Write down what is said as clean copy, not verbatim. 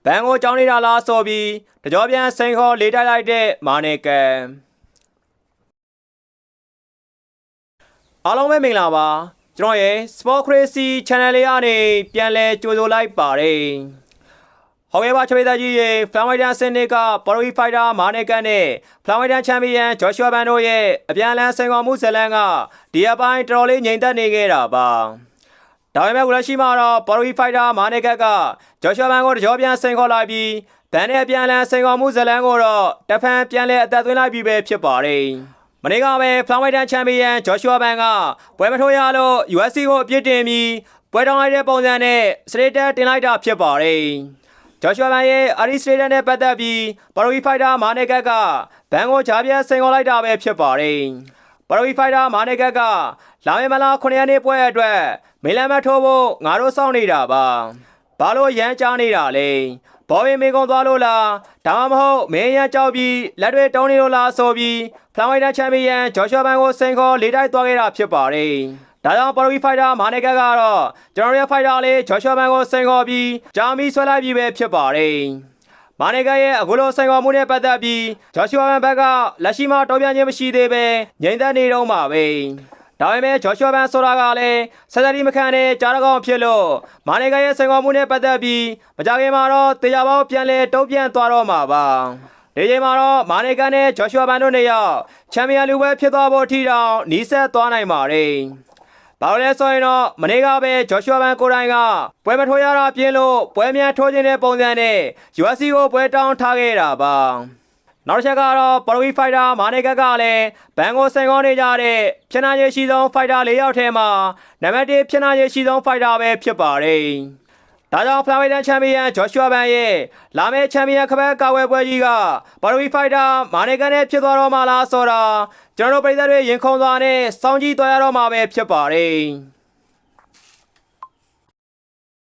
ဘန်ကိုကြောင်းနေတာလားဆိုပြီးတကြောပြန်စိန်ခေါ်လေးတိုက်လိုက်တဲ့မာနေကန်အားလုံးပဲမင်္ဂလာပါကျွန်တော်ရဲ့ Sport Crazy Channel လေးကနေပြန်လဲကြိုဆိုလိုက်ပါတယ်ဟုတ်ကဲ့ပါချွေးသားကြီးရဲ့ Flyweighter စနစ်က Pro Fighter မာနေကန်နဲ့ Flyweighter Champion Joshua Ban တို့ရဲ့အပြန်အလှန်စိန်ခေါ်မှုဇလန်းကဒီအပိုင်းတော်တော်လေးငြိမ်သက်နေခဲ့တာပါဒါပေမဲ့ခုလက်ရှိမှာတော့ Pro Fighter မာနေကန်က Joshua Ban ကိုတကြောပြန်စိန်ခေါ်လိုက်ပြီးဘန်နဲ့အပြန်အလှန်စိန်ခေါ်မှုဇလန်းကိုတော့တဖန်ပြန်လဲအသက်သွင်းလိုက်ပြီးပဲဖြစ်ပါတယ်မနေ့ကပဲ Flyweighter Champion Joshua Ban ကပွဲမထိုးရလို့ UFC ကိုအပြစ်တင်ပြီးပွဲတောင်းလိုက်တဲ့ပုံစံနဲ့ straight တင်လိုက်တာဖြစ်ပါတယ်Joshua Ban ရဲ့ Ari Strader နဲ့ပတ်သက်ပြီး Pro Fighter မာနေကန်ကဘန်ကိုဂျာပြန်စိန်ခေါ်လိုက်တာပဲဖြစ်ပါတယ်Pro Fighter မာနေကန်ကလာမယ့်မလား9ရက်နေ့ပွဲအတွက်မေလန်မထိုးဖို့ငါတို့စောင့်နေတာပါဘာလို့ရမ်းကြားနေတာလဲဘောဝင်မေကုံသွားလို့လားဒါမှမဟုတ်မင်းရမ်းကြောက်ပြီးလက်တွေတုံးနေလို့လားဆိုပြီး Flyweighter Champion Joshua Ban ကိုစိန်ခေါ်လေးတိုက်သွားခဲ့တာဖြစ်ပါတယ်ဒါကြောင့် Pro Fighter မာနေကန်ကတော့ကျွန်တော်ရဲ့ Fighter လေး Joshua Ban ကိုစိန်ခေါ်ပြီးဂျာမီဆွဲလိုက်ပြီးပဲဖြစ်ပါတယ်မာနေကန်ရဲ့အခုလိုစိန်ခေါ်မှုနဲ့ပတ်သက်ပြီး Joshua Ban ဘက်ကလက်ရှိမှာတော်ပြန်ခြင်းမရှိသေးပဲငြိမ်သက်နေတော့မှာပဲဒါပေမဲ့ Joshua Ban ဆိုတာကလည်းဆက်စပ်မခံတဲ့ကြားတကောင်ဖြစ်လို့မာနေကန်ရဲ့စိန်ခေါ်မှုနဲ့ပတ်သက်ပြီးမကြခင်မှာတော့တရားပေါင်းပြန်လဲတုံ့ပြန်သွားတော့မှာပါဒီချိန်မှာတော့မာနေကန်နဲ့ Joshua Ban တို့နေရောက်ချန်ပီယံလူပွဲဖြစ်သွားဖို့အထိတောင်နီးစပ်သွားနိုင်ပါတယ်ဘာလို့လဲဆိုရင်တော့မနေ့ကပဲ Joshua Ban ကိုယ်တိုင်ကပွဲမထိုးရတာပြင်းလို့ပွဲမြန်ထိုးခြင်းတဲ့ပုံစံနဲ့ UFC ကိုပွဲတောင်းထားခဲ့တာပါနောက်တစ်ချက်ကတော့ Pro Fighter မာနေကန်ကလည်းဘန်ကိုစိန်ခေါ်နေကြတဲ့ဖြစ်နိုင်ရရှိဆုံး Fighter ၄ယောက်ထဲမှာနံပါတ်1ဖြစ်နိုင်ရရှိဆုံး Fighter ပဲဖြစ်ပါတယ်ဒါကြောင့် Flyweighter Champion Joshua Ban ရဲ့လာမယ့် Champion ခပတ်ကာဝယ်ပွဲကြီးက Pro Fighter မာနေကန်နဲ့ဖြစ်သွားတော့မှာလားဆိုတာကျွန်တော်တို့ပြည်သက်တွေရင်ခုန်သွားနဲ့စောင့်ကြည့်သွားရတော့မှာပဲဖြစ်ပါတယ်